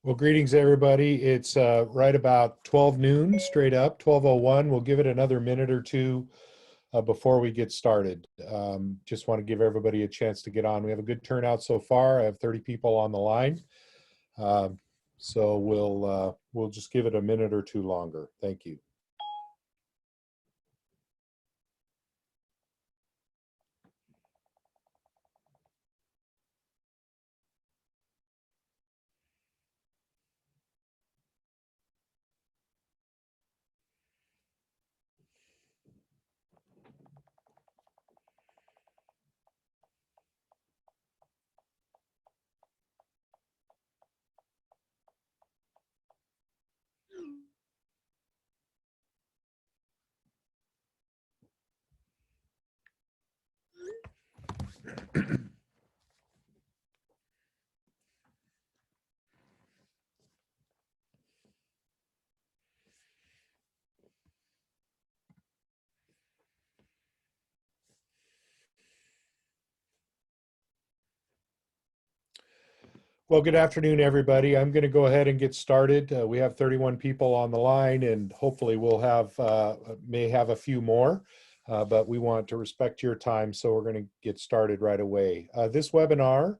Well, greetings, everybody. It's right about 12 noon, straight up, 12:01. We'll give it another minute or two before we get started. Just want to give everybody a chance to get on. We have a good turnout so far. I have 30 people on the line. Um, so we'll just give it a minute or two longer. Thank you. Well, good afternoon, everybody. I'm going to go ahead and get started. We have 31 people on the line, and hopefully we'll may have a few more, but we want to respect your time, so we're going to get started right away. This webinar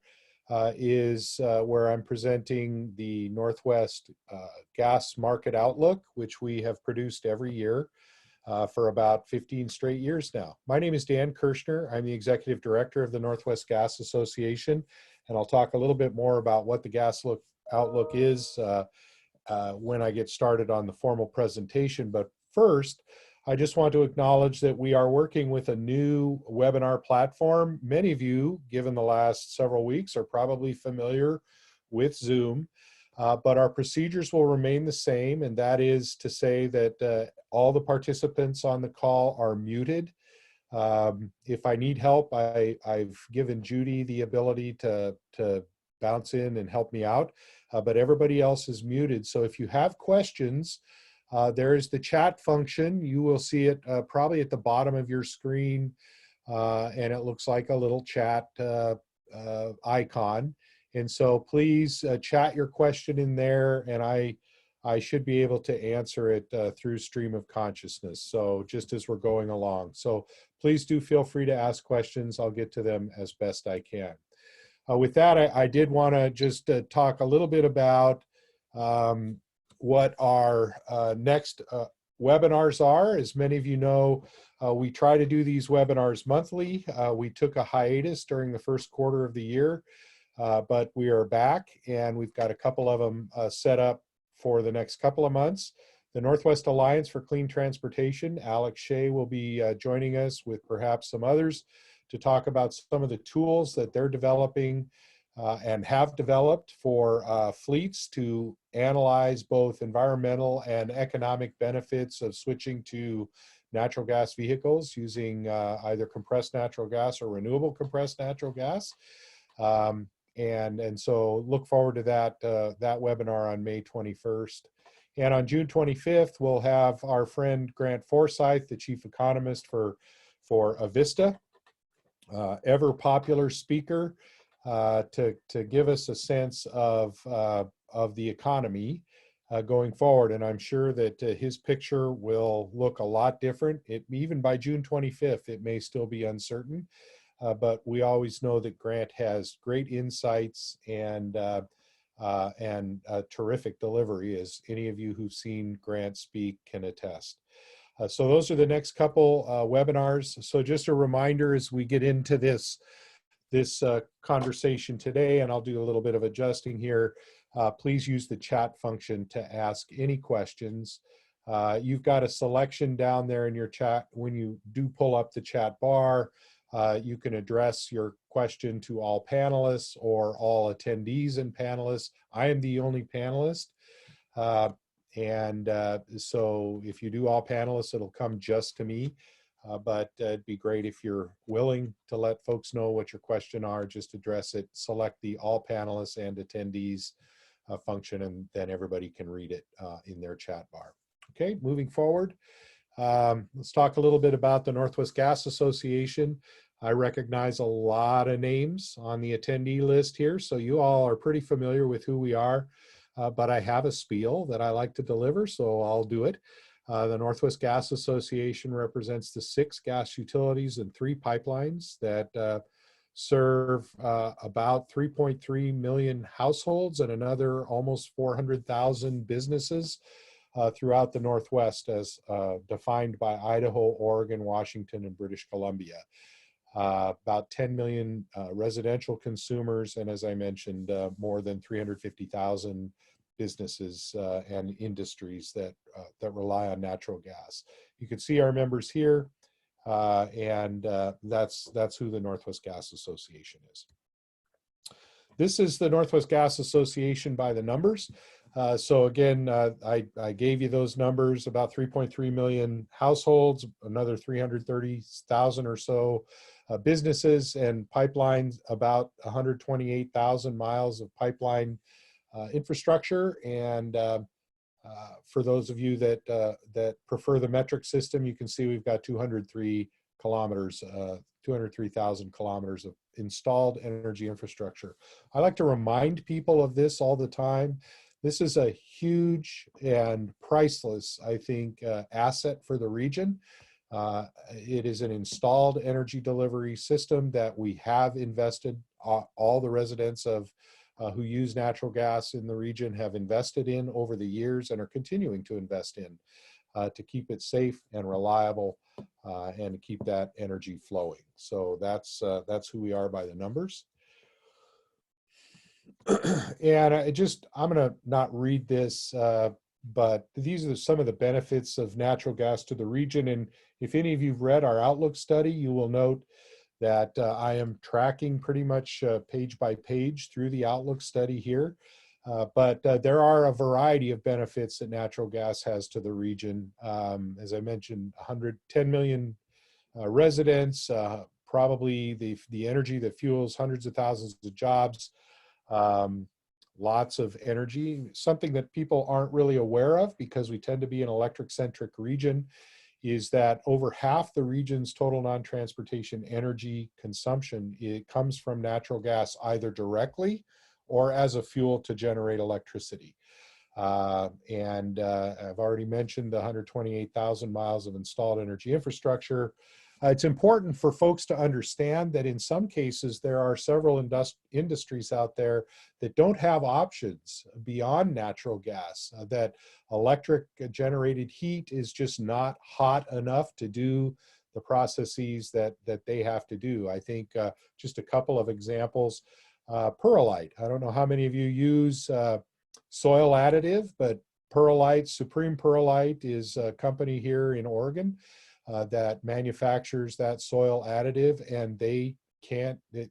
is where I'm presenting the Northwest Gas Market Outlook, which we have produced every year for about 15 straight years now. My name is Dan Kirshner. I'm the Executive Director of the Northwest Gas Association, and I'll talk a little bit more about what the Gas Outlook is when I get started on the formal presentation. But first, I just want to acknowledge that we are working with a new webinar platform. Many of you, given the last several weeks, are probably familiar with Zoom. But our procedures will remain the same, and that is to say that all the participants on the call are muted. If I need help, I've given Judy the ability to bounce in and help me out, but everybody else is muted. So if you have questions, there is the chat function. You will see it probably at the bottom of your screen, and it looks like a little chat icon. And so please chat your question in there, and I should be able to answer it through stream of consciousness. So just as we're going along. So please do feel free to ask questions. I'll get to them as best I can. With that, I did want to just talk a little bit about what our next webinars are. As many of you know, we try to do these webinars monthly. We took a hiatus during the first quarter of the year. But we are back, and we've got a couple of them set up for the next couple of months. The Northwest Alliance for Clean Transportation, Alex Shea will be joining us with perhaps some others to talk about some of the tools that they're developing and have developed for fleets to analyze both environmental and economic benefits of switching to natural gas vehicles using either compressed natural gas or renewable compressed natural gas. And so look forward to that webinar on May 21st. And on June 25th, we'll have our friend Grant Forsyth, the chief economist for Avista, ever popular speaker, to give us a sense of the economy going forward. And I'm sure that his picture will look a lot different. Even by June 25th, it may still be uncertain. But we always know that Grant has great insights and terrific delivery, as any of you who've seen Grant speak can attest. So those are the next couple webinars. So just a reminder as we get into this conversation today, and I'll do a little bit of adjusting here, please use the chat function to ask any questions. You've got a selection down there in your chat. When you do pull up the chat bar, you can address your question to all panelists or all attendees and panelists. I am the only panelist. So if you do all panelists, it'll come just to me. But it'd be great if you're willing to let folks know what your question are, just address it, select the all panelists and attendees function, and then everybody can read it in their chat bar. Okay, moving forward. Let's talk a little bit about the Northwest Gas Association. I recognize a lot of names on the attendee list here, so you all are pretty familiar with who we are. but I have a spiel that I like to deliver, so I'll do it. The Northwest Gas Association represents the 6 gas utilities and 3 pipelines that serve about 3.3 million households and another almost 400,000 businesses throughout the Northwest as defined by Idaho, Oregon, Washington, and British Columbia. About 10 million residential consumers, and as I mentioned, more than 350,000 businesses and industries that rely on natural gas. You can see our members here, and that's who the Northwest Gas Association is. This is the Northwest Gas Association by the numbers. So again, I gave you those numbers, about 3.3 million households, another 330,000 or so businesses, and pipelines, about 128,000 miles of pipeline infrastructure. And for those of you that prefer the metric system, you can see we've got 203 kilometers, 203,000 kilometers of installed energy infrastructure. I like to remind people of this all the time. This is a huge and priceless, I think, asset for the region. It is an installed energy delivery system that we have invested, all the residents of who use natural gas in the region have invested in over the years and are continuing to invest in to keep it safe and reliable and to keep that energy flowing. So that's who we are by the numbers. And I'm going to not read this, but these are some of the benefits of natural gas to the region. And if any of you've read our Outlook study, you will note that I am tracking pretty much page by page through the Outlook study here. But there are a variety of benefits that natural gas has to the region. As I mentioned, 110 million residents, probably the energy that fuels hundreds of thousands of jobs, lots of energy. Something that people aren't really aware of, because we tend to be an electric-centric region, is that over half the region's total non-transportation energy consumption, it comes from natural gas, either directly or as a fuel to generate electricity. And I've already mentioned the 128,000 miles of installed energy infrastructure. It's important for folks to understand that in some cases there are several industries out there that don't have options beyond natural gas, that electric generated heat is just not hot enough to do the processes that they have to do. I think just a couple of examples. Perlite. I don't know how many of you use soil additive, but Perlite, Supreme Perlite, is a company here in Oregon that manufactures that soil additive, and they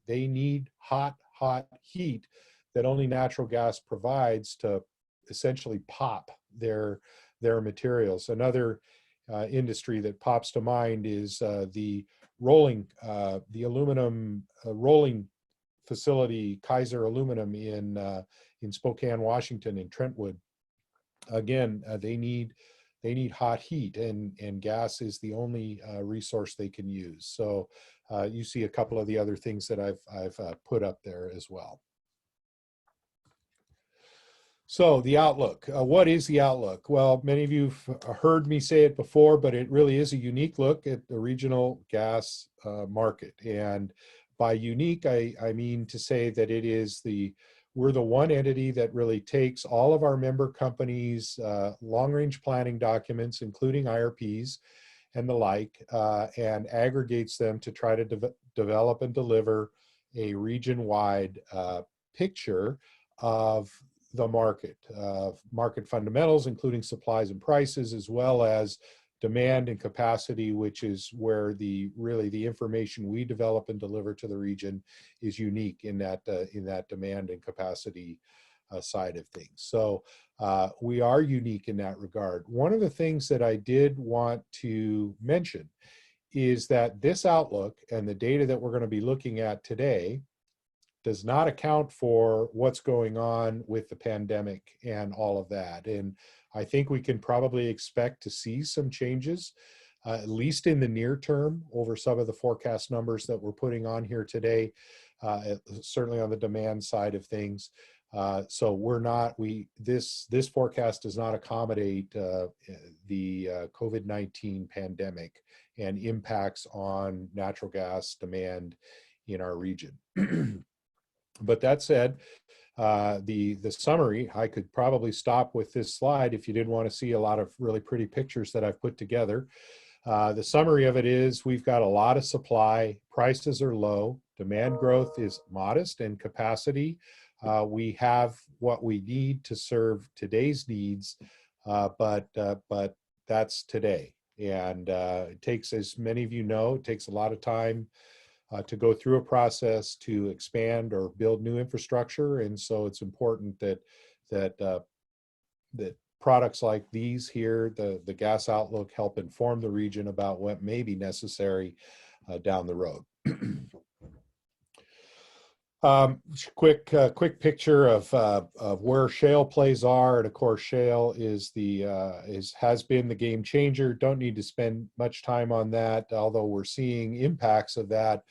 need hot heat that only natural gas provides to essentially pop their materials. Another industry that pops to mind is the aluminum rolling facility, Kaiser Aluminum in Spokane, Washington, in Trentwood. Again, they need hot heat, and gas is the only resource they can use. So you see a couple of the other things that I've put up there as well. So the outlook. What is the outlook? Well, many of you have heard me say it before, but it really is a unique look at the regional gas market. And by unique, I mean to say that we're the one entity that really takes all of our member companies' long-range planning documents, including IRPs and the like, and aggregates them to try to develop and deliver a region-wide picture of the market fundamentals, including supplies and prices, as well as demand and capacity, which is where the information we develop and deliver to the region is unique in that demand and capacity side of things. So we are unique in that regard. One of the things that I did want to mention is that this outlook and the data that we're going to be looking at today does not account for what's going on with the pandemic and all of that. And I think we can probably expect to see some changes, at least in the near term, over some of the forecast numbers that we're putting on here today, certainly on the demand side of things. So this forecast does not accommodate the COVID-19 pandemic and impacts on natural gas demand in our region. But that said, the summary, I could probably stop with this slide if you didn't want to see a lot of really pretty pictures that I've put together. The summary of it is we've got a lot of supply, prices are low, demand growth is modest, and capacity, we have what we need to serve today's needs, but that's today. And it takes, as many of you know, it takes a lot of time to go through a process to expand or build new infrastructure. And so it's important that products like these here, the gas outlook, help inform the region about what may be necessary down the road. Quick picture of where shale plays are, and of course, shale has been the game changer. Don't need to spend much time on that, although we're seeing impacts of that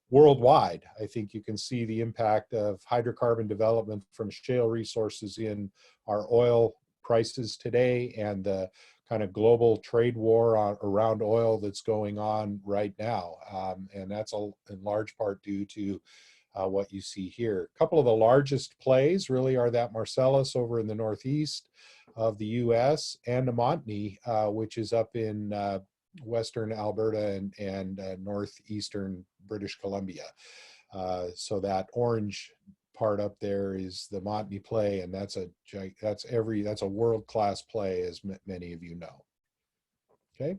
worldwide. I think you can see the impact of hydrocarbon development from shale resources in our oil prices today, and the kind of global trade war around oil that's going on right now, and that's in large part due to what you see here. A couple of the largest plays really are that Marcellus over in the northeast of the U.S. and the Montney, which is up in western Alberta and northeastern British Columbia. So that orange part up there is the Montney play, and that's a world-class play, as many of you know. Okay.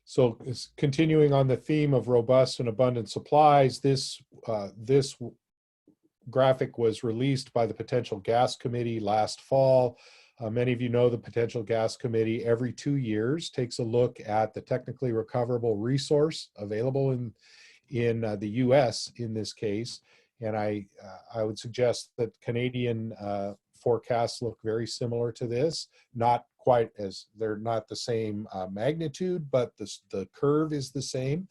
So continuing on the theme of robust and abundant supplies, this graphic was released by the Potential Gas Committee last fall. Many of you know the Potential Gas Committee every 2 years takes a look at the technically recoverable resource available in the U.S. in this case. And I would suggest that Canadian forecasts look very similar to this, not quite as, they're not the same magnitude, but the curve is the same.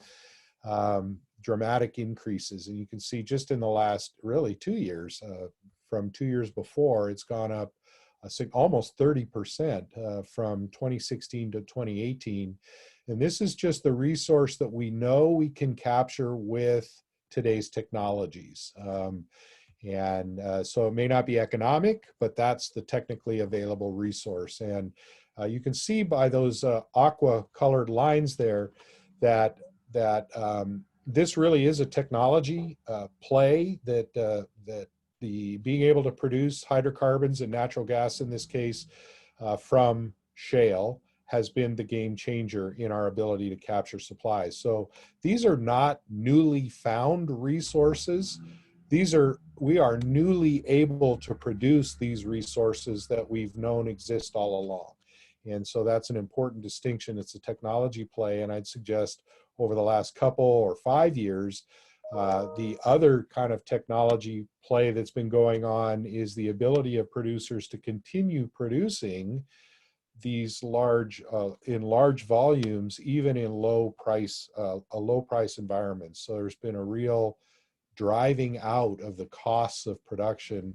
Dramatic increases, and you can see just in the last really 2 years, from 2 years before, it's gone up almost 30% from 2016 to 2018. And this is just the resource that we know we can capture with today's technologies. So it may not be economic, but that's the technically available resource. And you can see by those aqua colored lines there that this really is a technology play, that the being able to produce hydrocarbons and natural gas in this case from shale has been the game changer in our ability to capture supplies. So these are not newly found resources. We are newly able to produce these resources that we've known exist all along. And so that's an important distinction. It's a technology play, and I'd suggest over the last couple or 5 years, the other kind of technology play that's been going on is the ability of producers to continue producing these in large volumes, even in a low price environment. So there's been a real driving out of the costs of production,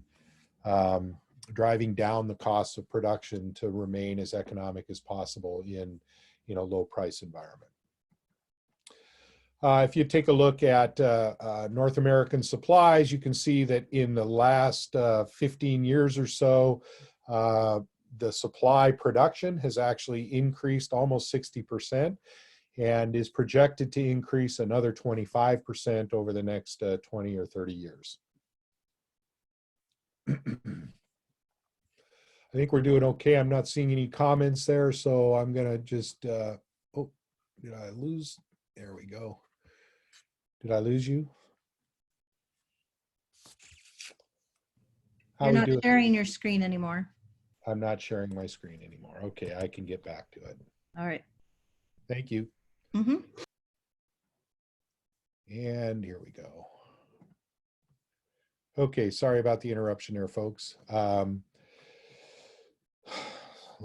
driving down the costs of production to remain as economic as possible in a low price environment. If you take a look at North American supplies, you can see that in the last 15 years or so, the supply production has actually increased almost 60% and is projected to increase another 25% over the next 20 or 30 years. I think we're doing okay. I'm not seeing any comments there, so I'm gonna just, oh, did I lose? There we go. Did I lose you? You're not sharing your screen anymore. I'm not sharing my screen anymore. Okay, I can get back to it. All right. Thank you. Mm-hmm. And here we go. Okay, sorry about the interruption there, folks. Let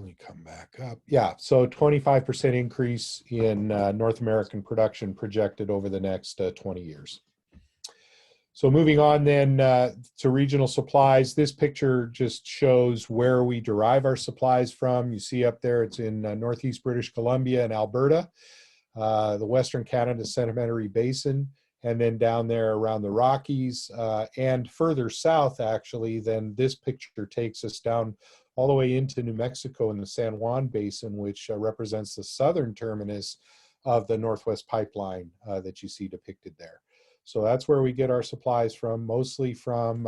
me come back up. Yeah, so 25% increase in North American production projected over the next 20 years. So moving on then to regional supplies, this picture just shows where we derive our supplies from. You see up there, it's in Northeast British Columbia and Alberta, the Western Canada Sedimentary Basin, and then down there around the Rockies, and further south actually, then this picture takes us down all the way into New Mexico in the San Juan Basin, which represents the southern terminus of the Northwest Pipeline that you see depicted there. So that's where we get our supplies from, mostly from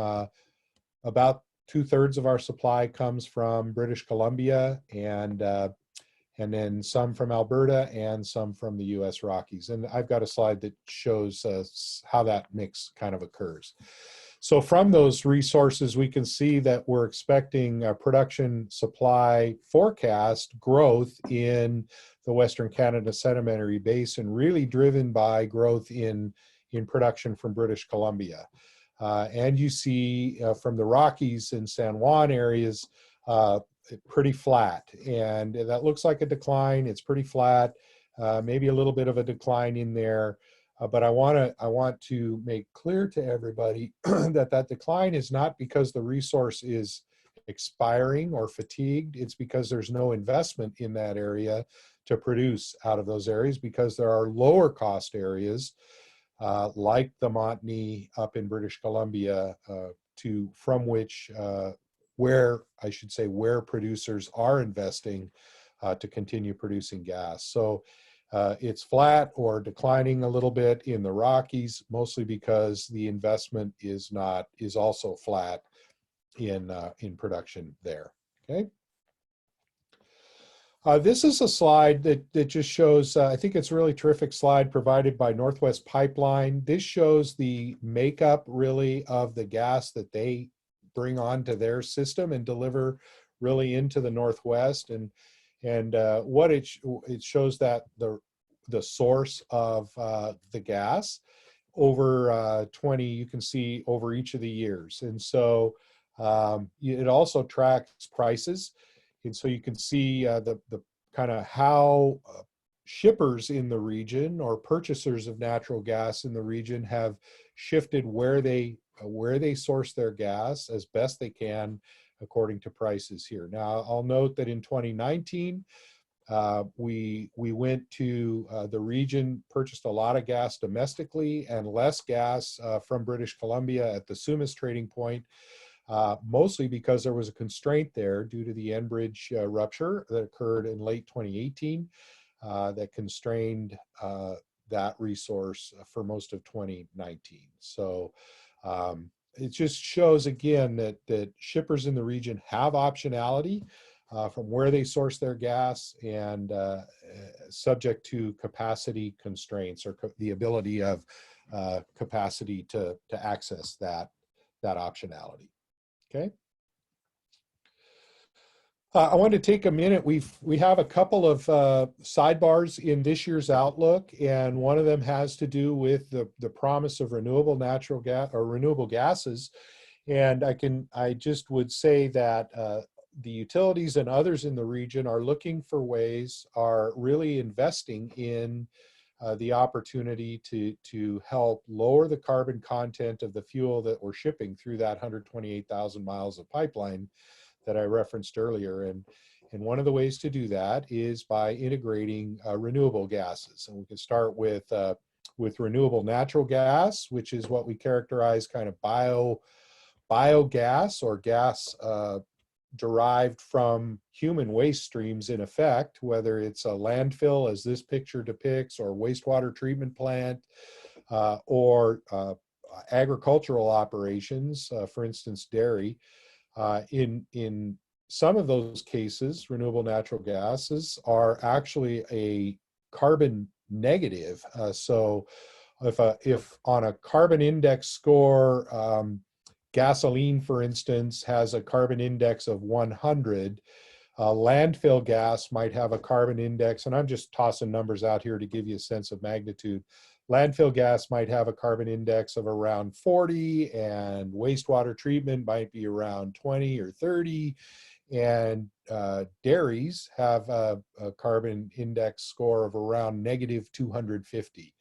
about 2/3 of our supply comes from British Columbia, and then some from Alberta and some from the U.S. Rockies. And I've got a slide that shows how that mix kind of occurs. So from those resources, we can see that we're expecting production supply forecast growth in the Western Canada Sedimentary Basin, really driven by growth in production from British Columbia. And you see from the Rockies and San Juan areas, pretty flat. And that looks like a decline. It's pretty flat, maybe a little bit of a decline in there. But I want to make clear to everybody that decline is not because the resource is expiring or fatigued. It's because there's no investment in that area to produce out of those areas, because there are lower cost areas like the Montney up in British Columbia, where producers are investing to continue producing gas. So it's flat or declining a little bit in the Rockies, mostly because the investment is also flat in production there. Okay. This is a slide that just shows, I think it's a really terrific slide provided by Northwest Pipeline. This shows the makeup really of the gas that they bring onto their system and deliver really into the Northwest. And what it shows that the source of the gas over 20, you can see over each of the years. And so it also tracks prices. And so you can see the kind of how shippers in the region or purchasers of natural gas in the region have shifted where they source their gas as best they can according to prices here. Now, I'll note that in 2019, we went to the region, purchased a lot of gas domestically and less gas from British Columbia at the Sumas trading point. Mostly because there was a constraint there due to the Enbridge rupture that occurred in late 2018 that constrained that resource for most of 2019. So it just shows again that shippers in the region have optionality from where they source their gas, and subject to capacity constraints or the ability of capacity to access that optionality. Okay. I want to take a minute. We have a couple of sidebars in this year's outlook, and one of them has to do with the promise of renewable natural gas or renewable gases. And I just would say that the utilities and others in the region are looking for ways, are really investing in the opportunity to help lower the carbon content of the fuel that we're shipping through that 128,000 miles of pipeline that I referenced earlier. And one of the ways to do that is by integrating renewable gases. And we can start with renewable natural gas, which is what we characterize kind of biogas or gas derived from human waste streams, in effect, whether it's a landfill, as this picture depicts, or wastewater treatment plant, or agricultural operations, for instance, dairy. In some of those cases, renewable natural gases are actually a carbon negative. So if on a carbon index score, gasoline, for instance, has a carbon index of 100. Landfill gas might have a carbon index, and I'm just tossing numbers out here to give you a sense of magnitude. Landfill gas might have a carbon index of around 40, and wastewater treatment might be around 20 or 30. And dairies have a carbon index score of around -250.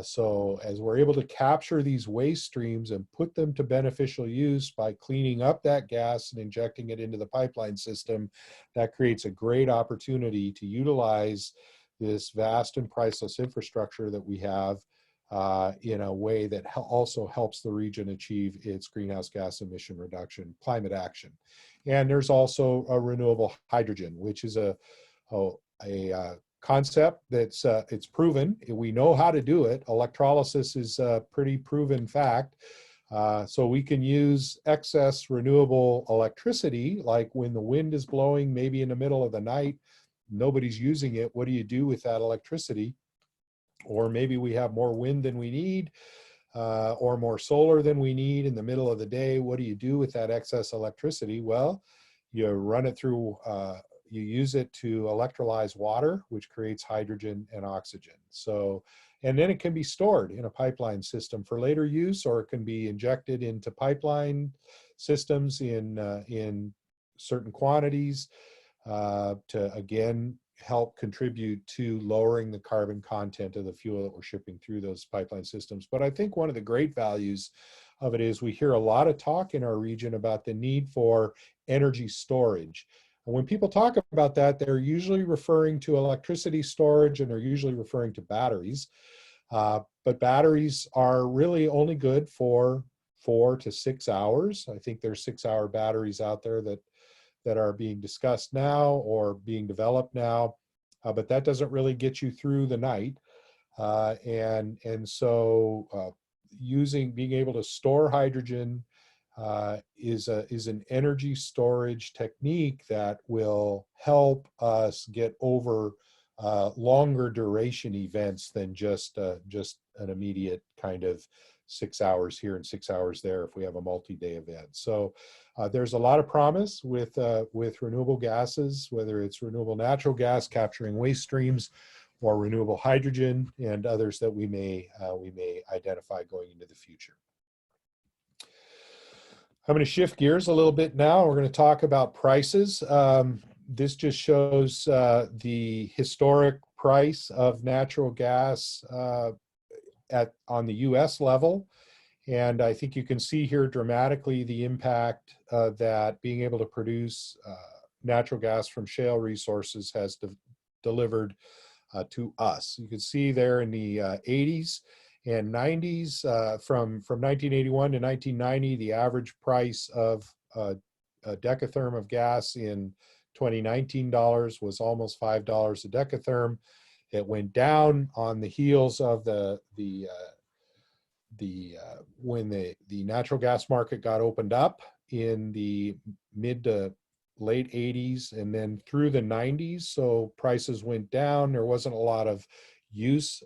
So as we're able to capture these waste streams and put them to beneficial use by cleaning up that gas and injecting it into the pipeline system, that creates a great opportunity to utilize this vast and priceless infrastructure that we have in a way that also helps the region achieve its greenhouse gas emission reduction, climate action. And there's also a renewable hydrogen, which is a concept that's it's proven. We know how to do it. Electrolysis is a pretty proven fact. So we can use excess renewable electricity, like when the wind is blowing, maybe in the middle of the night, nobody's using it. What do you do with that electricity? Or maybe we have more wind than we need, or more solar than we need in the middle of the day. What do you do with that excess electricity? Well, you run it through, you use it to electrolyze water, which creates hydrogen and oxygen. So, and then it can be stored in a pipeline system for later use, or it can be injected into pipeline systems in certain quantities to, again, help contribute to lowering the carbon content of the fuel that we're shipping through those pipeline systems. But I think one of the great values of it is we hear a lot of talk in our region about the need for energy storage. And when people talk about that, they're usually referring to electricity storage, and they're usually referring to batteries. But batteries are really only good for 4 to 6 hours. I think there's 6-hour batteries out there that are being discussed now or being developed now, but that doesn't really get you through the night. So being able to store hydrogen is an energy storage technique that will help us get over longer duration events than just an immediate kind of 6 hours here and 6 hours there if we have a multi-day event. So there's a lot of promise with renewable gases, whether it's renewable natural gas capturing waste streams, or renewable hydrogen, and others that we may identify going into the future. I'm going to shift gears a little bit now. We're going to talk about prices. This just shows the historic price of natural gas on the U.S. level. And I think you can see here dramatically the impact that being able to produce natural gas from shale resources has delivered to us. You can see there in the 80s and 90s, from 1981 to 1990, the average price of a decatherm of gas in 2019 dollars was almost $5 a decatherm. It went down on the heels of when the natural gas market got opened up in the mid to late 80s and then through the 90s. So prices went down. There wasn't a lot of use.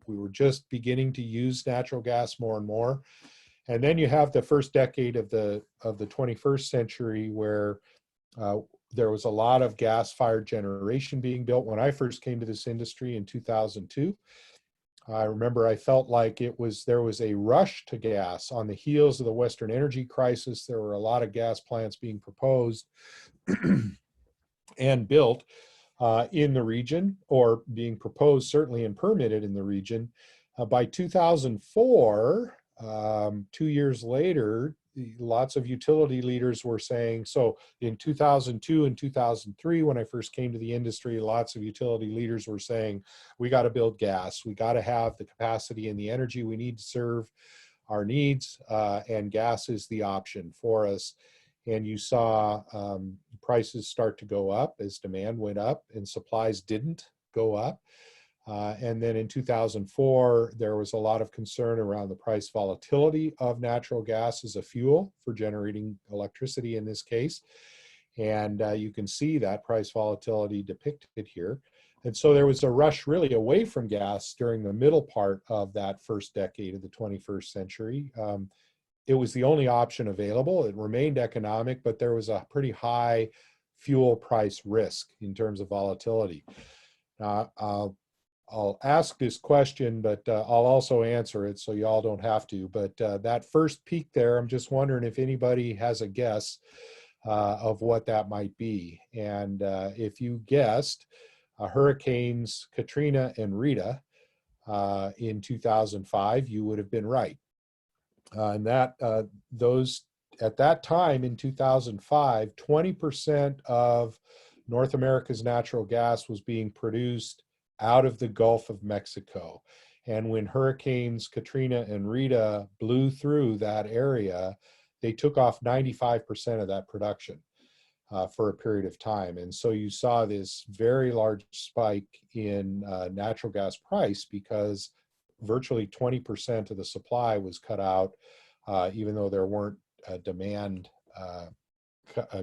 We were just beginning to use natural gas more and more. And then you have the first decade of the 21st century where there was a lot of gas-fired generation being built. When I first came to this industry in 2002, I remember I felt like there was a rush to gas on the heels of the Western energy crisis. There were a lot of gas plants being proposed and built in the region, or being proposed certainly and permitted in the region. By 2004, 2 years later, lots of utility leaders were saying, so in 2002 and 2003, when I first came to the industry, lots of utility leaders were saying, we got to build gas. We got to have the capacity and the energy we need to serve our needs, and gas is the option for us. And you saw prices start to go up as demand went up and supplies didn't go up. And then in 2004, there was a lot of concern around the price volatility of natural gas as a fuel for generating electricity in this case. And you can see that price volatility depicted here. And so there was a rush really away from gas during the middle part of that first decade of the 21st century. It was the only option available. It remained economic, but there was a pretty high fuel price risk in terms of volatility. I'll ask this question, but I'll also answer it so y'all don't have to. But that first peak there, I'm just wondering if anybody has a guess of what that might be. And if you guessed, hurricanes Katrina and Rita in 2005, you would have been right. And that those at that time in 2005, 20% of North America's natural gas was being produced out of the Gulf of Mexico. And when hurricanes Katrina and Rita blew through that area, they took off 95% of that production for a period of time. And so you saw this very large spike in natural gas price because virtually 20% of the supply was cut out, even though there weren't demand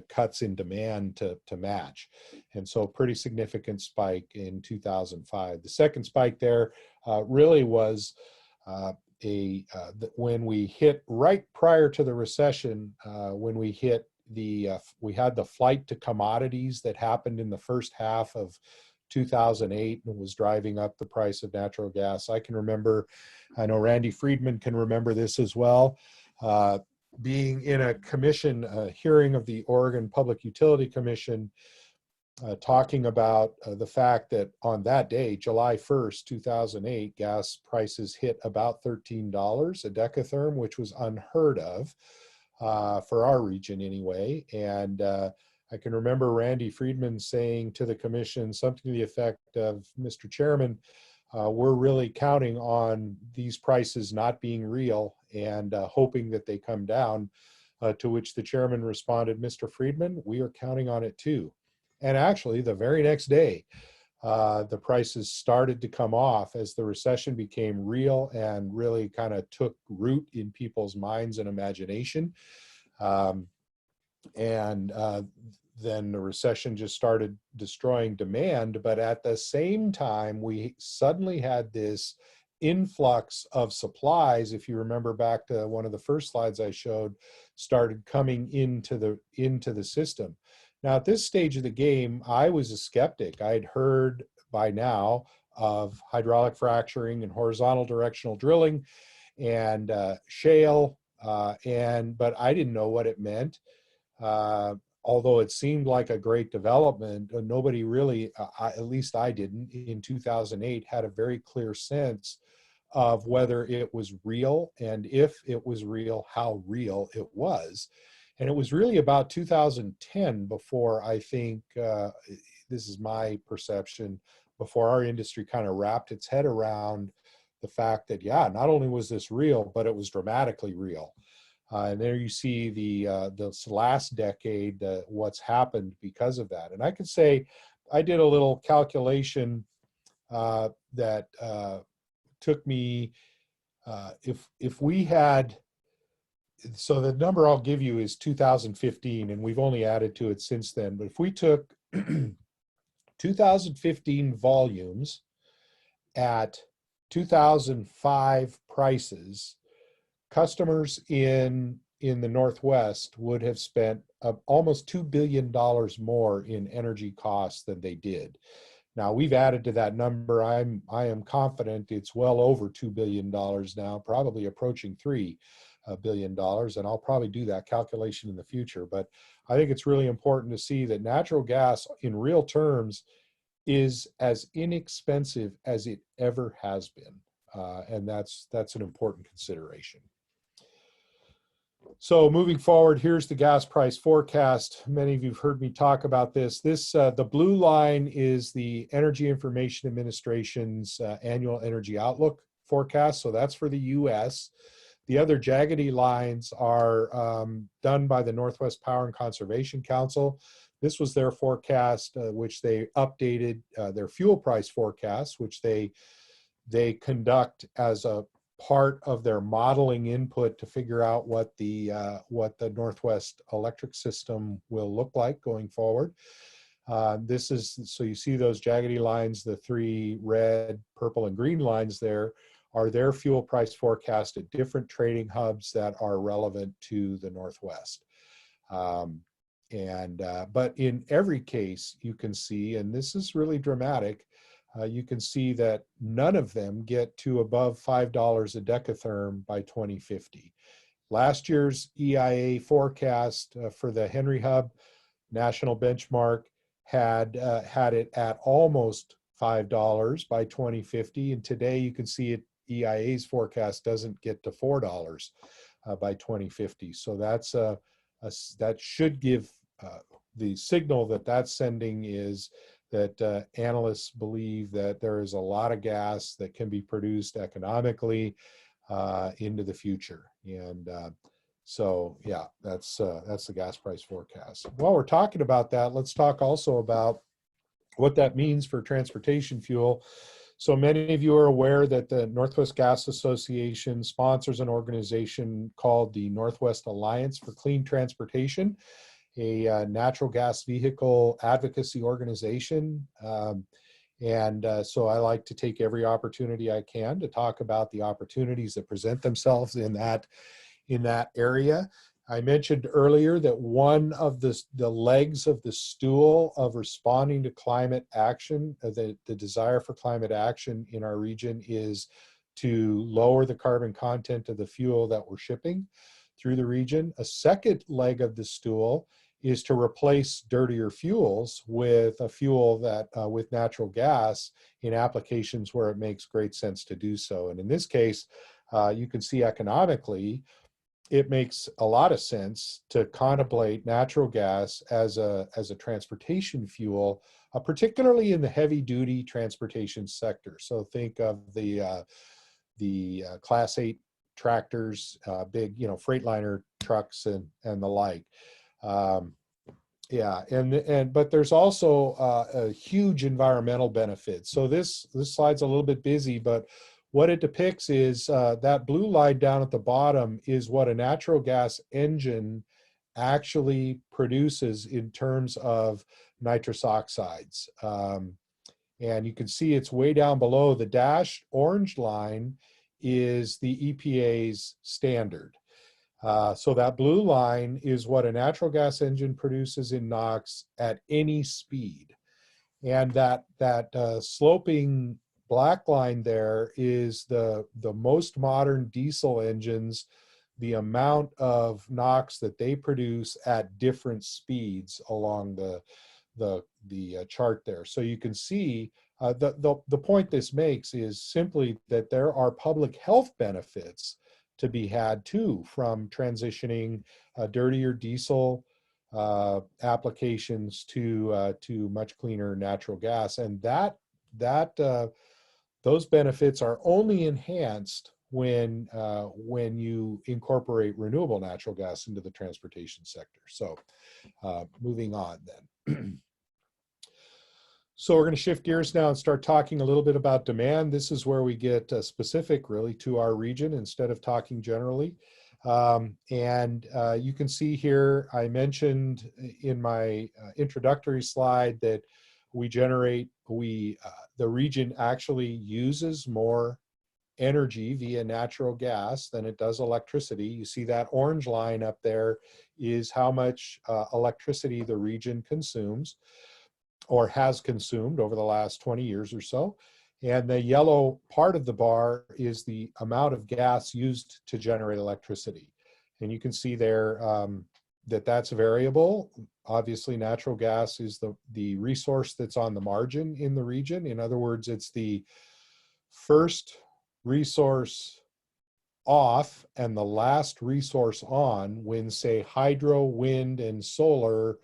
cuts in demand to match. And so pretty significant spike in 2005. The second spike there really was when we hit right prior to the recession, when we hit we had the flight to commodities that happened in the first half of 2008 and was driving up the price of natural gas. I know Randy Friedman can remember this as well. Being in a commission hearing of the Oregon Public Utility Commission, talking about the fact that on that day, July 1st, 2008, gas prices hit about $13 a decatherm, which was unheard of for our region anyway. And I can remember Randy Friedman saying to the commission something to the effect of, "Mr. Chairman, we're really counting on these prices not being real and hoping that they come down," to which the chairman responded, "Mr. Friedman, we are counting on it too." And actually, the very next day, the prices started to come off as the recession became real and really kind of took root in people's minds and imagination. Then the recession just started destroying demand. But at the same time, we suddenly had this influx of supplies. If you remember back to one of the first slides I showed, started coming into the system. Now, at this stage of the game, I was a skeptic. I'd heard by now of hydraulic fracturing and horizontal directional drilling and shale, but I didn't know what it meant. Although it seemed like a great development, nobody really, at least I didn't, in 2008, had a very clear sense of whether it was real, and if it was real, how real it was. And it was really about 2010 before, I think, this is my perception, before our industry kind of wrapped its head around the fact that, yeah, not only was this real, but it was dramatically real. And there you see this last decade, what's happened because of that. And I could say I did a little calculation that took me, if we had, so the number I'll give you is 2015, and we've only added to it since then. But if we took 2015 volumes at 2005 prices, customers in the Northwest would have spent almost $2 billion more in energy costs than they did. Now, we've added to that number. I am confident it's well over $2 billion now, probably approaching $3 billion, and I'll probably do that calculation in the future. But I think it's really important to see that natural gas in real terms is as inexpensive as it ever has been. And that's an important consideration. So moving forward, here's the gas price forecast. Many of you have heard me talk about this. The blue line is the Energy Information Administration's annual energy outlook forecast. So that's for the US. The other jaggedy lines are done by the Northwest Power and Conservation Council. This was their forecast, which they updated, their fuel price forecast, which they conduct as a part of their modeling input to figure out what the Northwest electric system will look like going forward. So you see those jaggedy lines, the three red, purple, and green lines there are their fuel price forecast at different trading hubs that are relevant to the Northwest. But in every case, you can see, and this is really dramatic, you can see that none of them get to above $5 a decatherm by 2050. Last year's EIA forecast for the Henry Hub national benchmark had it at almost $5 by 2050. And today you can see it, EIA's forecast doesn't get to $4 by 2050. So that should give the signal that that's sending is that analysts believe that there is a lot of gas that can be produced economically into the future. And so, yeah, that's the gas price forecast. While we're talking about that, let's talk also about what that means for transportation fuel. So many of you are aware that the Northwest Gas Association sponsors an organization called the Northwest Alliance for Clean Transportation, a natural gas vehicle advocacy organization. So I like to take every opportunity I can to talk about the opportunities that present themselves in that area. I mentioned earlier that one of the legs of the stool of responding to climate action, the desire for climate action in our region, is to lower the carbon content of the fuel that we're shipping through the region. A second leg of the stool is to replace dirtier fuels with a fuel that with natural gas in applications where it makes great sense to do so. And in this case, you can see economically, it makes a lot of sense to contemplate natural gas as a transportation fuel, particularly in the heavy-duty transportation sector. So think of the Class 8 tractors, big, Freightliner trucks and the like. But there's also a huge environmental benefit. So this slide's a little bit busy, but what it depicts is that blue line down at the bottom is what a natural gas engine actually produces in terms of nitrous oxides. And you can see it's way down below. The dashed orange line is the EPA's standard. So that blue line is what a natural gas engine produces in NOx at any speed. And that sloping black line there is the most modern diesel engines, the amount of NOx that they produce at different speeds along the chart there. So you can see the point this makes is simply that there are public health benefits to be had too from transitioning dirtier diesel applications to much cleaner natural gas, and those benefits are only enhanced when you incorporate renewable natural gas into the transportation sector. So moving on then. So we're going to shift gears now and start talking a little bit about demand. This is where we get specific really to our region instead of talking generally. You can see here, I mentioned in my introductory slide that the region actually uses more energy via natural gas than it does electricity. You see that orange line up there is how much electricity the region consumes or has consumed over the last 20 years or so. And the yellow part of the bar is the amount of gas used to generate electricity. And you can see there that's variable. Obviously, natural gas is the resource that's on the margin in the region. In other words, it's the first resource off and the last resource on when, say, hydro, wind, and solar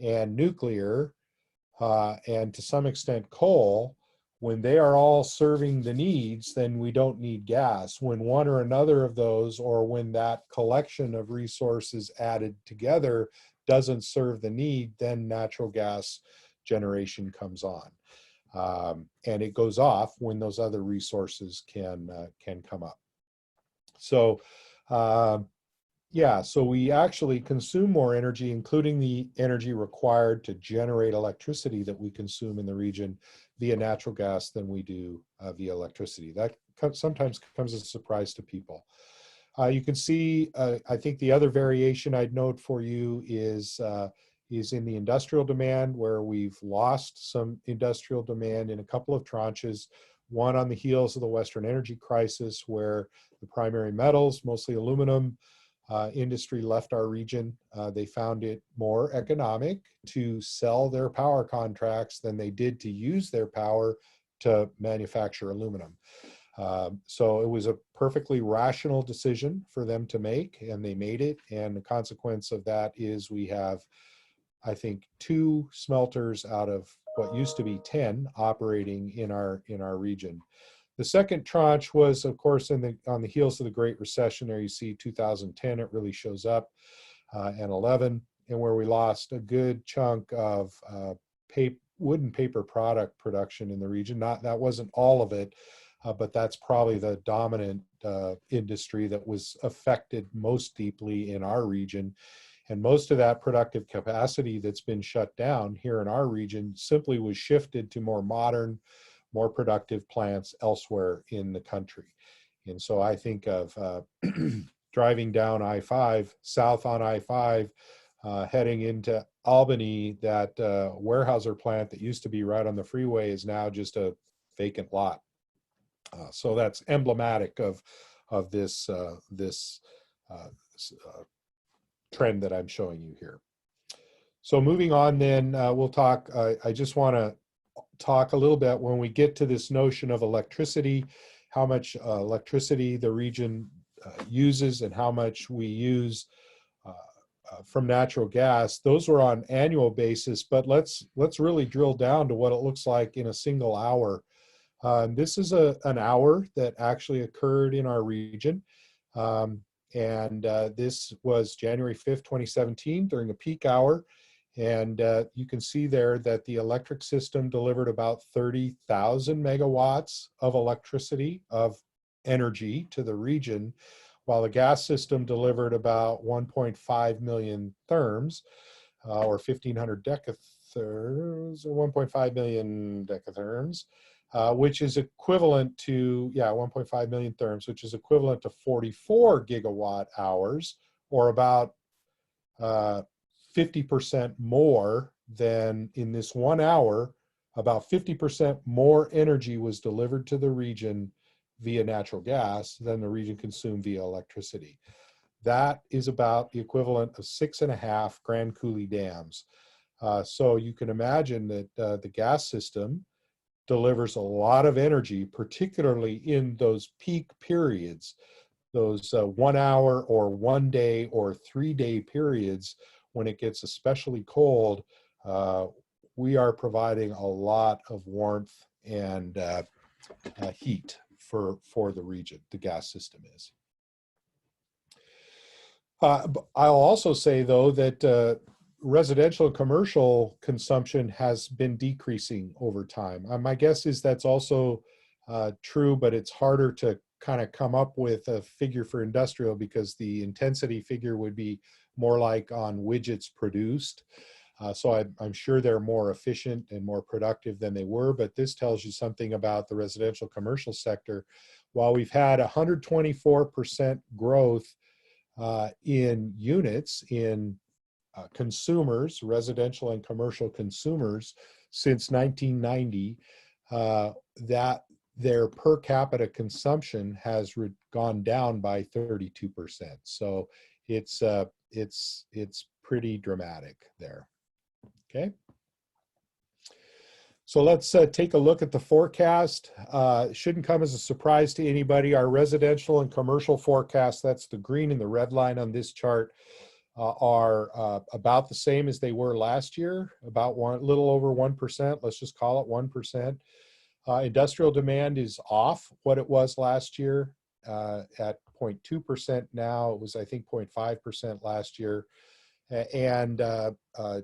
and nuclear, and to some extent coal, when they are all serving the needs, then we don't need gas. When one or another of those, or when that collection of resources added together doesn't serve the need, then natural gas generation comes on. And it goes off when those other resources can come up. So so we actually consume more energy, including the energy required to generate electricity that we consume in the region via natural gas than we do via electricity. That sometimes comes as a surprise to people. You can see, I think the other variation I'd note for you is in the industrial demand, where we've lost some industrial demand in a couple of tranches. One on the heels of the Western energy crisis, where the primary metals, mostly aluminum, industry left our region. They found it more economic to sell their power contracts than they did to use their power to manufacture aluminum. So it was a perfectly rational decision for them to make, and they made it. And the consequence of that is we have, I think, 2 smelters out of what used to be 10 operating in our region. The second tranche was, of course, on the heels of the Great Recession. There you see 2010, it really shows up, and 11, and where we lost a good chunk of wood and paper product production in the region. That wasn't all of it, but that's probably the dominant industry that was affected most deeply in our region. And most of that productive capacity that's been shut down here in our region simply was shifted to more modern, more productive plants elsewhere in the country. And so I think of driving down I-5, south on I-5, heading into Albany, that Weyerhaeuser plant that used to be right on the freeway is now just a vacant lot. So that's emblematic of this trend that I'm showing you here. So moving on then, we'll talk, I just want to talk a little bit when we get to this notion of electricity, how much electricity the region uses and how much we use from natural gas. Those were on annual basis, but let's really drill down to what it looks like in a single hour. This is an hour that actually occurred in our region. This was January 5th, 2017, during a peak hour. And you can see there that the electric system delivered about 30,000 megawatts of electricity, of energy to the region, while the gas system delivered about 1.5 million therms, or 1,500 decatherms, or 1.5 million decatherms, which is equivalent to, 1.5 million therms, which is equivalent to 44 gigawatt hours, or about 50% more than in this 1 hour. About 50% more energy was delivered to the region via natural gas than the region consumed via electricity. That is about the equivalent of 6.5 Grand Coulee dams. So you can imagine that the gas system delivers a lot of energy, particularly in those peak periods, those 1 hour or 1 day or 3 day periods when it gets especially cold. We are providing a lot of warmth and heat for the region. The gas system is. I'll also say, though, that residential and commercial consumption has been decreasing over time. My guess is that's also true, but it's harder to kind of come up with a figure for industrial because the intensity figure would be more like on widgets produced. So I'm sure they're more efficient and more productive than they were, but this tells you something about the residential commercial sector. While we've had 124% growth in units, in consumers, residential and commercial consumers, since 1990, that their per capita consumption has gone down by 32%. So it's pretty dramatic there. Okay. So let's take a look at the forecast. It shouldn't come as a surprise to anybody. Our residential and commercial forecast, that's the green and the red line on this chart, are about the same as they were last year, about a little over 1%. Let's just call it 1%. Industrial demand is off what it was last year at 0.2% now. It was, I think, 0.5% last year. And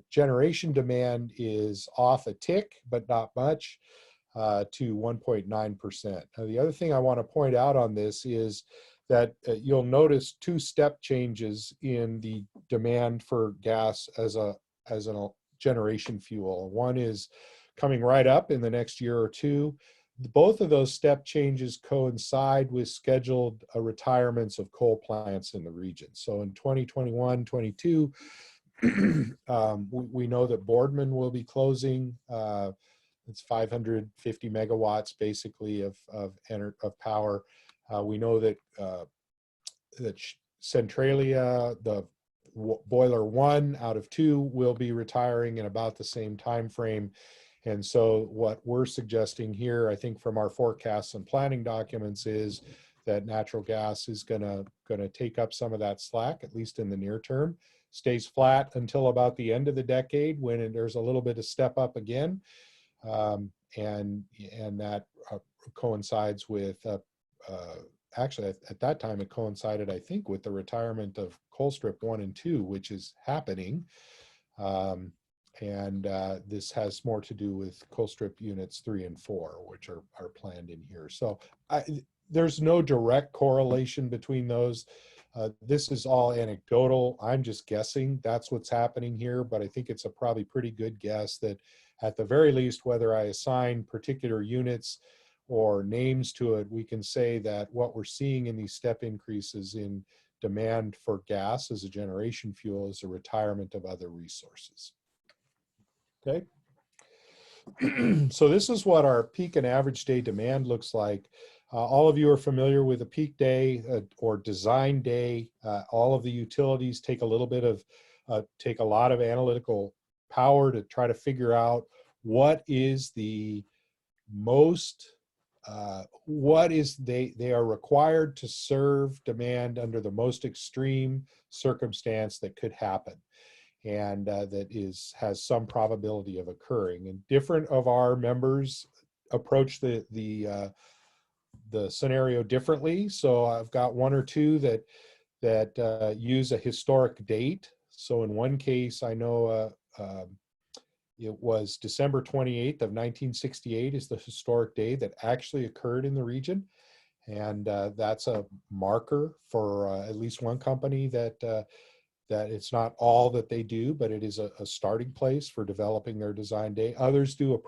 generation demand is off a tick, but not much, to 1.9%. Now, the other thing I want to point out on this is that you'll notice 2 step changes in the demand for gas as a generation fuel. One is coming right up in the next year or two. Both of those step changes coincide with scheduled retirements of coal plants in the region. So in 2021, 22, we know that Boardman will be closing. It's 550 megawatts basically of power. We know that Centralia, the boiler 1 out of 2, will be retiring in about the same time frame. And so what we're suggesting here, I think from our forecasts and planning documents, is that natural gas is gonna take up some of that slack, at least in the near term, stays flat until about the end of the decade when there's a little bit of step up again. And that coincides with, actually at that time it coincided, I think, with the retirement of Colstrip 1 and 2, which is happening. This has more to do with Colstrip units 3 and 4, which are planned in here. So there's no direct correlation between those. This is all anecdotal. I'm just guessing that's what's happening here, but I think it's a probably pretty good guess that at the very least, whether I assign particular units or names to it, we can say that what we're seeing in these step increases in demand for gas as a generation fuel is a retirement of other resources. Okay. So this is what our peak and average day demand looks like. All of you are familiar with a peak day or design day. All of the utilities take a lot of analytical power to try to figure out what is the most, they are required to serve demand under the most extreme circumstance that could happen, and that has some probability of occurring. And different of our members approach the scenario differently. So I've got one or two that use a historic date. So in one case, I know it was December 28th of 1968 is the historic day that actually occurred in the region. And that's a marker for at least one company that it's not all that they do, but it is a starting place for developing their design day. Others do a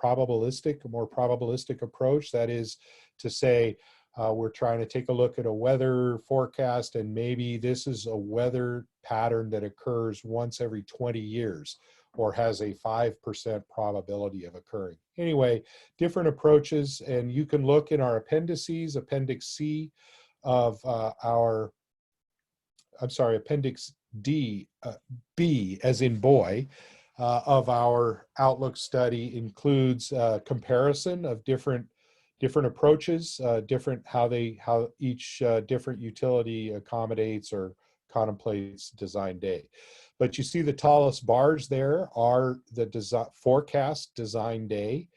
more probabilistic approach. That is to say, we're trying to take a look at a weather forecast, and maybe this is a weather pattern that occurs once every 20 years or has a 5% probability of occurring. Anyway, different approaches, and you can look in our appendices, Appendix C of Appendix B as in boy, of our Outlook study includes comparison of different approaches, how each different utility accommodates or contemplates design day. But you see the tallest bars there are the forecast design day.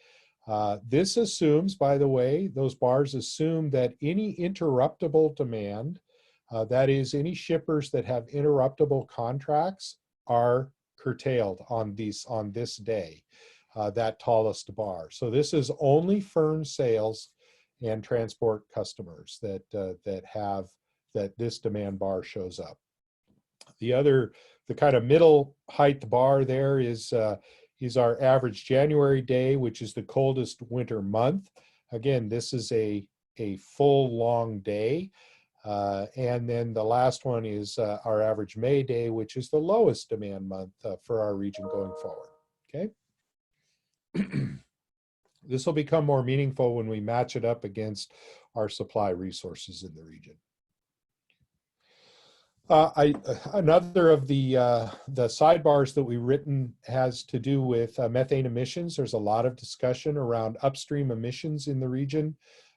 This assumes, by the way, those bars assume that any interruptible demand, that is, any shippers that have interruptible contracts, are curtailed on this day, that tallest bar. So this is only firm sales and transport customers that this demand bar shows up. The kind of middle height bar there is our average January day, which is the coldest winter month. Again, this is a full long day. And then the last one is our average May day, which is the lowest demand month for our region going forward. Okay. This will become more meaningful when we match it up against our supply resources in the region. Another of the sidebars that we've written has to do with methane emissions. There's a lot of discussion around upstream emissions in the region,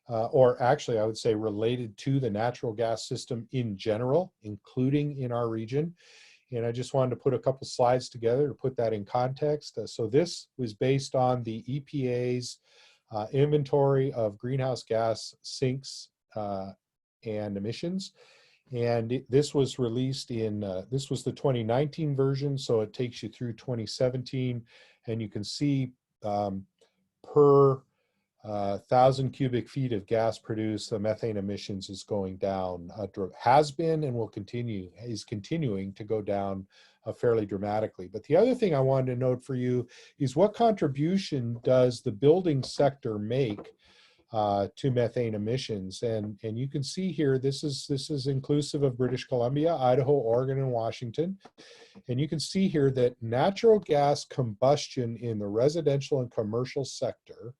or actually I would say related to the natural gas system in general, including in our region. And I just wanted to put a couple slides together to put that in context. So this was based on the EPA's inventory of greenhouse gas sinks and emissions. And this was released this was the 2019 version, so it takes you through 2017, and you can see per 1,000 cubic feet of gas produced, the methane emissions is going down, has been and is continuing to go down fairly dramatically. But the other thing I wanted to note for you is what contribution does the building sector make to methane emissions, and you can see here this is inclusive of British Columbia, Idaho, Oregon, and Washington, and you can see here that natural gas combustion in the residential and commercial sector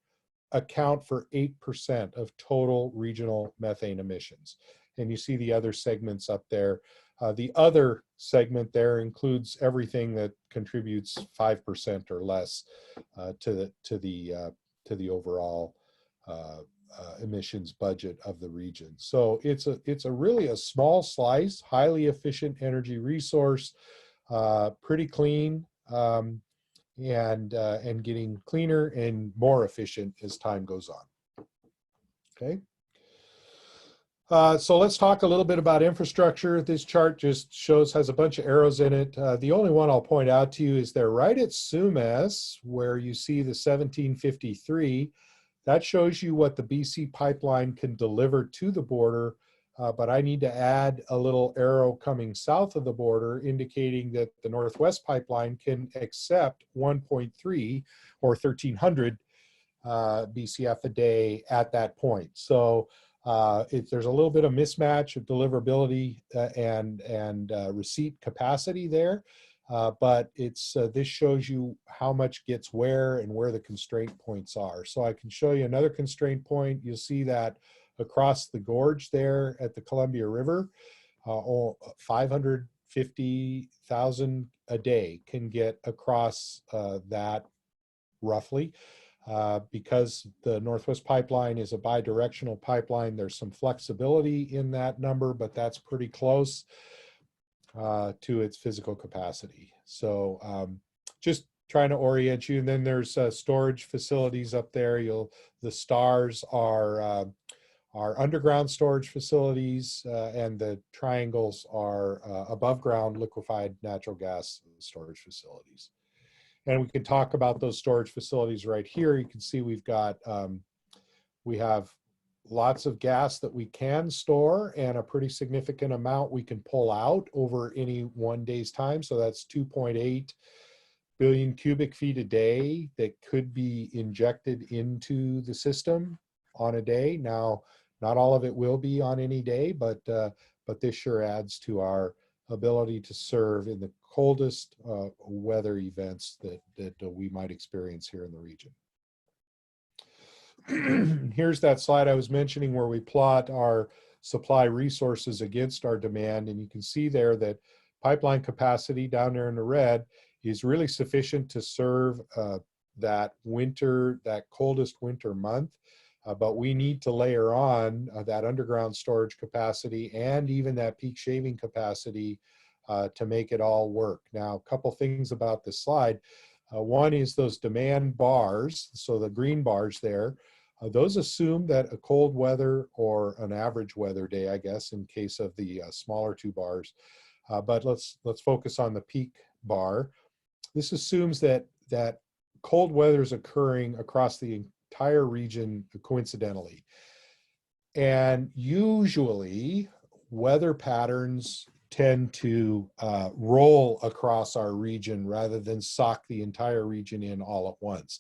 account for 8% of total regional methane emissions, and you see the other segments up there. The other segment there includes everything that contributes 5% or less to the overall emissions budget of the region. So it's a really a small slice, highly efficient energy resource, pretty clean, and getting cleaner and more efficient as time goes on. Okay. So let's talk a little bit about infrastructure. This chart just has a bunch of arrows in it. The only one I'll point out to you is there right at Sumas, where you see the 1753. That shows you what the BC pipeline can deliver to the border, but I need to add a little arrow coming south of the border indicating that the Northwest pipeline can accept 1.3 or 1,300 BCF a day at that point. So there's a little bit of mismatch of deliverability and receipt capacity there, but this shows you how much gets where and where the constraint points are. So I can show you another constraint point. You'll see that across the gorge there at the Columbia River, 550,000 a day can get across that roughly. Because the Northwest Pipeline is a bidirectional pipeline, there's some flexibility in that number, but that's pretty close to its physical capacity. So just trying to orient you. And then there's storage facilities up there. The stars are underground storage facilities, and the triangles are above ground liquefied natural gas storage facilities. And we can talk about those storage facilities right here. You can see we have lots of gas that we can store and a pretty significant amount we can pull out over any one day's time. So that's 2.8 billion cubic feet a day that could be injected into the system on a day. Now, not all of it will be on any day, but this sure adds to our ability to serve in the coldest weather events that we might experience here in the region. Here's that slide I was mentioning where we plot our supply resources against our demand, and you can see there that pipeline capacity down there in the red is really sufficient to serve that coldest winter month. But we need to layer on that underground storage capacity and even that peak shaving capacity to make it all work. Now, a couple things about this slide. One is those demand bars, so the green bars there, those assume that a cold weather or an average weather day, I guess, in case of the smaller two bars. But let's focus on the peak bar. This assumes that cold weather is occurring across the entire region coincidentally. And usually weather patterns tend to roll across our region rather than sock the entire region in all at once.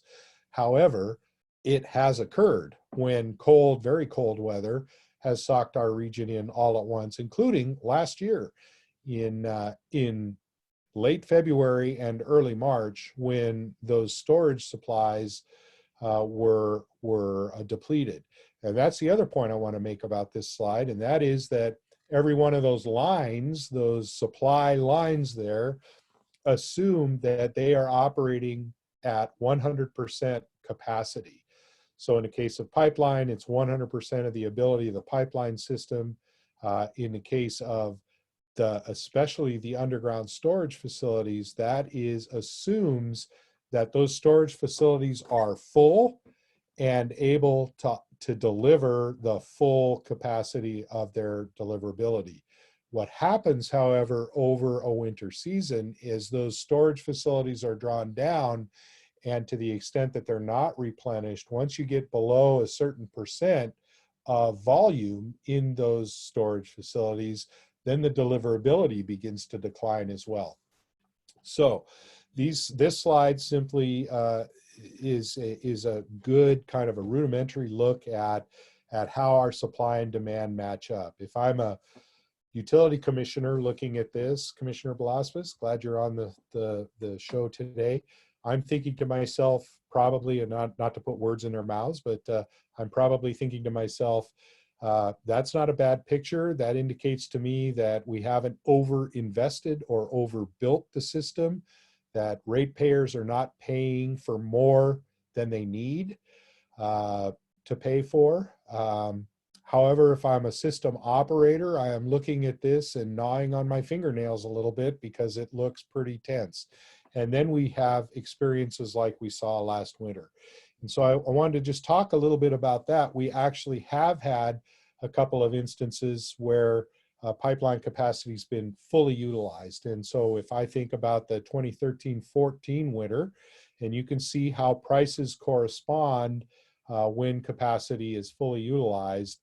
However, it has occurred when very cold weather has socked our region in all at once, including last year in late February and early March when those storage supplies were depleted. And that's the other point I want to make about this slide, and that is that every one of those lines, those supply lines there, assume that they are operating at 100% capacity. So in the case of pipeline, it's 100% of the ability of the pipeline system. In the case of especially the underground storage facilities, that assumes that those storage facilities are full and able to deliver the full capacity of their deliverability. What happens, however, over a winter season is those storage facilities are drawn down, and to the extent that they're not replenished, once you get below a certain percent of volume in those storage facilities, then the deliverability begins to decline as well. So this slide simply is a good kind of a rudimentary look at how our supply and demand match up. If I'm a utility commissioner looking at this, Commissioner Blasphus, glad you're on the show today. I'm thinking to myself, probably, and not to put words in their mouths, but I'm probably thinking to myself, That's not a bad picture. That indicates to me that we haven't over-invested or overbuilt the system, that ratepayers are not paying for more than they need to pay for. However, if I'm a system operator, I am looking at this and gnawing on my fingernails a little bit because it looks pretty tense. And then we have experiences like we saw last winter. And so I wanted to just talk a little bit about that. We actually have had a couple of instances where pipeline capacity has been fully utilized. And so if I think about the 2013-14 winter, and you can see how prices correspond when capacity is fully utilized,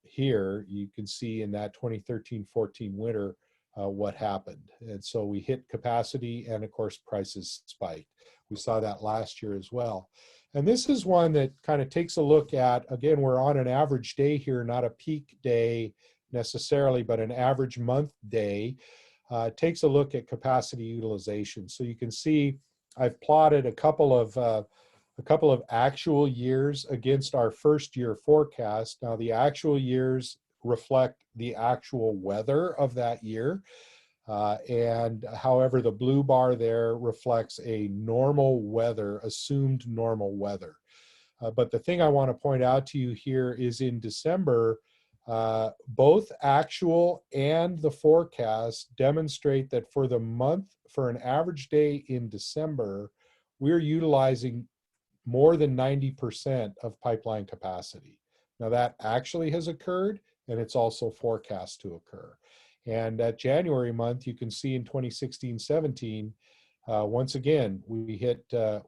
here you can see in that 2013-14 winter what happened. And so we hit capacity and of course prices spiked. We saw that last year as well. And this is one that kind of takes a look at, again, we're on an average day here, not a peak day necessarily, but an average month day. Takes a look at capacity utilization. So you can see I've plotted a couple of actual years against our first year forecast. Now the actual years reflect the actual weather of that year. And however, the blue bar there reflects a normal weather, assumed normal weather. But the thing I want to point out to you here is in December, both actual and the forecast demonstrate that for the month, for an average day in December, we're utilizing more than 90% of pipeline capacity. Now that actually has occurred, and it's also forecast to occur. And that January month, you can see in 2016-17, once again, we hit that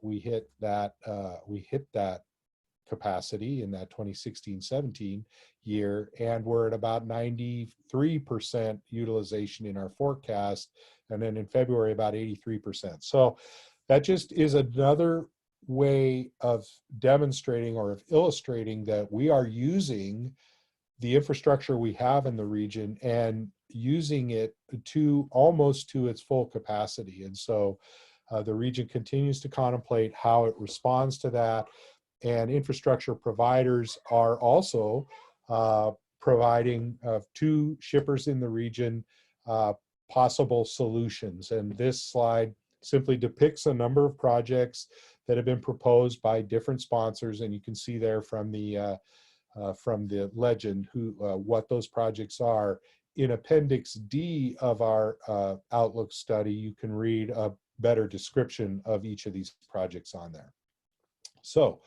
capacity in that 2016-17 year, and we're at about 93% utilization in our forecast, and then in February about 83%. So that just is another way of demonstrating or of illustrating that we are using the infrastructure we have in the region and using it to almost to its full capacity. And so the region continues to contemplate how it responds to that, and infrastructure providers are also providing to shippers in the region possible solutions. And this slide simply depicts a number of projects that have been proposed by different sponsors, and you can see there from the legend what those projects are. In Appendix D of our Outlook study, you can read a better description of each of these projects on there. So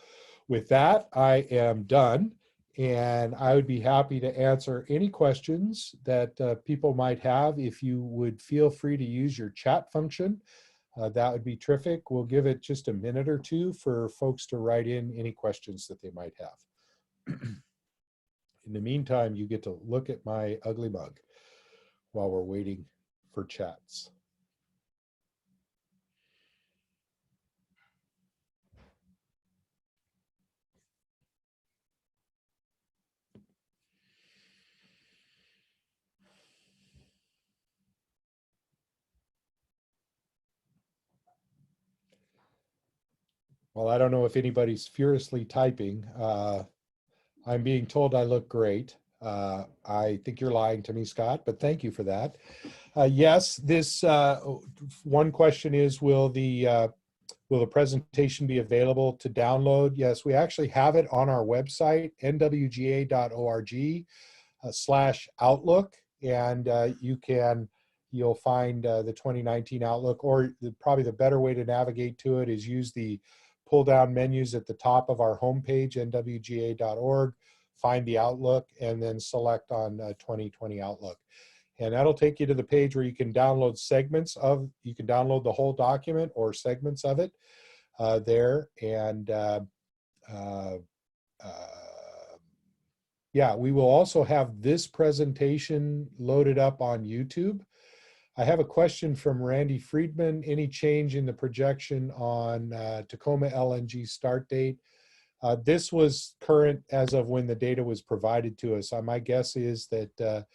with that, I am done, and I would be happy to answer any questions that people might have. If you would feel free to use your chat function, that would be terrific. We'll give it just a minute or two for folks to write in any questions that they might have. In the meantime, you get to look at my ugly mug while we're waiting for chats. Well, I don't know if anybody's furiously typing. I'm being told I look great. I think you're lying to me, Scott, but thank you for that. Yes, this one question is, will the presentation be available to download? Yes, we actually have it on our website, nwga.org/outlook, and you'll find the 2019 Outlook, or probably the better way to navigate to it is use the pull-down menus at the top of our homepage, nwga.org, find the Outlook, and then select on 2020 Outlook. And that'll take you to the page where you can download you can download the whole document or segments of it there. And yeah, we will also have this presentation loaded up on YouTube. I have a question from Randy Friedman. Any change in the projection on Tacoma LNG start date? This was current as of when the data was provided to us. My guess is that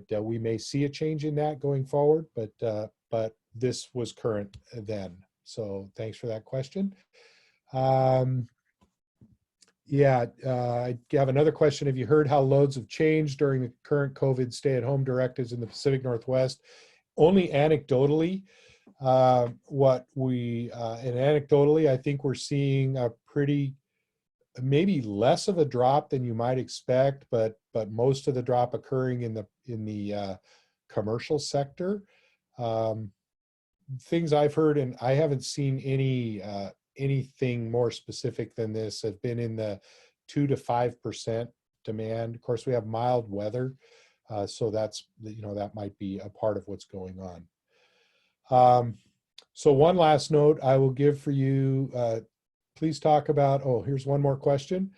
we may see a change in that going forward, but this was current then. So thanks for that question. Yeah, I have another question. Have you heard how loads have changed during the current COVID stay-at-home directives in the Pacific Northwest? Only anecdotally. And anecdotally, I think we're seeing a pretty, maybe less of a drop than you might expect, but most of the drop occurring in the commercial sector. Um, Things I've heard, and I haven't seen anything more specific than this, have been in the 2 to 5% demand. Of course, we have mild weather, so that's, that might be a part of what's going on. So one last note I will give for you. Please talk about. Oh, here's one more question.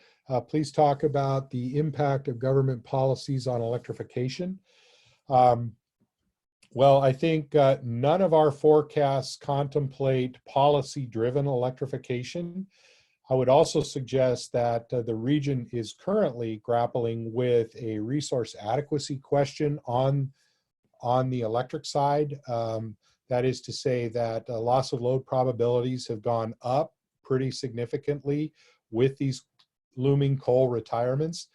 Please talk about the impact of government policies on electrification. Well, I think none of our forecasts contemplate policy-driven electrification. I would also suggest that the region is currently grappling with a resource adequacy question on the electric side. That is to say that loss of load probabilities have gone up pretty significantly with these looming coal retirements.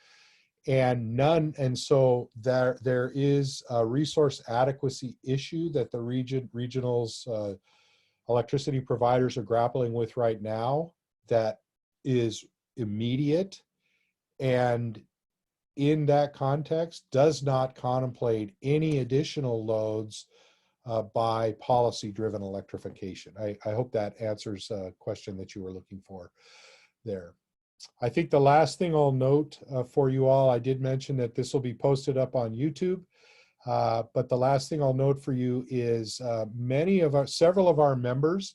And so there is a resource adequacy issue that the regionals, electricity providers are grappling with right now that is immediate, and in that context does not contemplate any additional loads by policy-driven electrification. I hope that answers a question that you were looking for there. I think the last thing I'll note for you all, I did mention that this will be posted up on YouTube, but the last thing I'll note for you is several of our members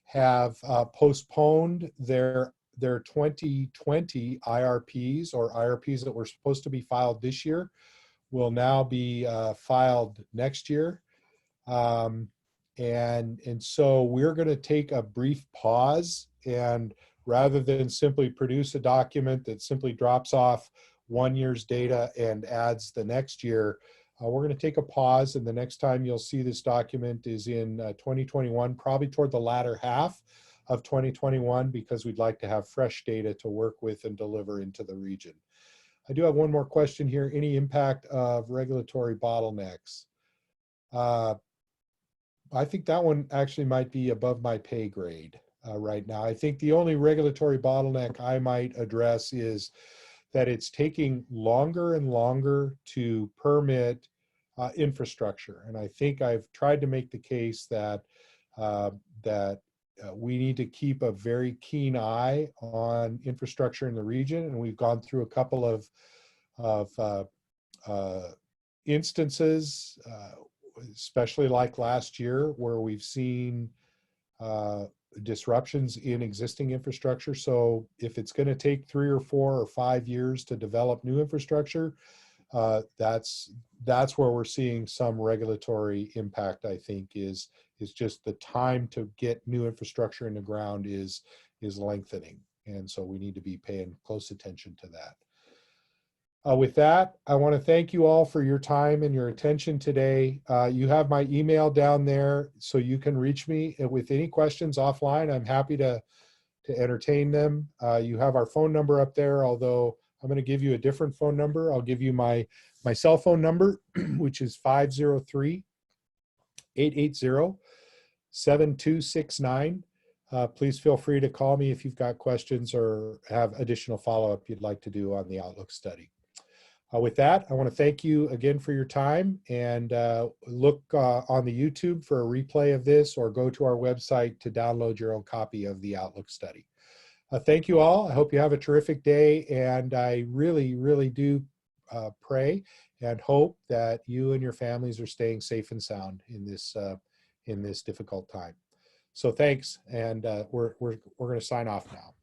have postponed their 2020 IRPs, or IRPs that were supposed to be filed this year will now be filed next year. And so we're going to take a brief pause, and rather than simply produce a document that simply drops off 1 year's data and adds the next year, we're going to take a pause, and the next time you'll see this document is in 2021, probably toward the latter half of 2021, because we'd like to have fresh data to work with and deliver into the region. I do have one more question here. Any impact of regulatory bottlenecks? I think that one actually might be above my pay grade right now. I think the only regulatory bottleneck I might address is that it's taking longer and longer to permit infrastructure. And I think I've tried to make the case that we need to keep a very keen eye on infrastructure in the region. And we've gone through a couple of instances, especially like last year, where we've seen disruptions in existing infrastructure. So if it's going to take 3 or 4 or 5 years to develop new infrastructure, that's where we're seeing some regulatory impact. I think is just the time to get new infrastructure in the ground is lengthening, and so we need to be paying close attention to that. With that, I want to thank you all for your time and your attention today. You have my email down there, so you can reach me with any questions offline. I'm happy to entertain them. You have our phone number up there, although I'm going to give you a different phone number. I'll give you my cell phone number, which is 503-880-7269. Please feel free to call me if you've got questions or have additional follow-up you'd like to do on the Outlook study. With that, I want to thank you again for your time, and look on the YouTube for a replay of this, or go to our website to download your own copy of the Outlook study. Thank you all. I hope you have a terrific day, and I really, really do pray and hope that you and your families are staying safe and sound in this difficult time. So thanks, and we're going to sign off now.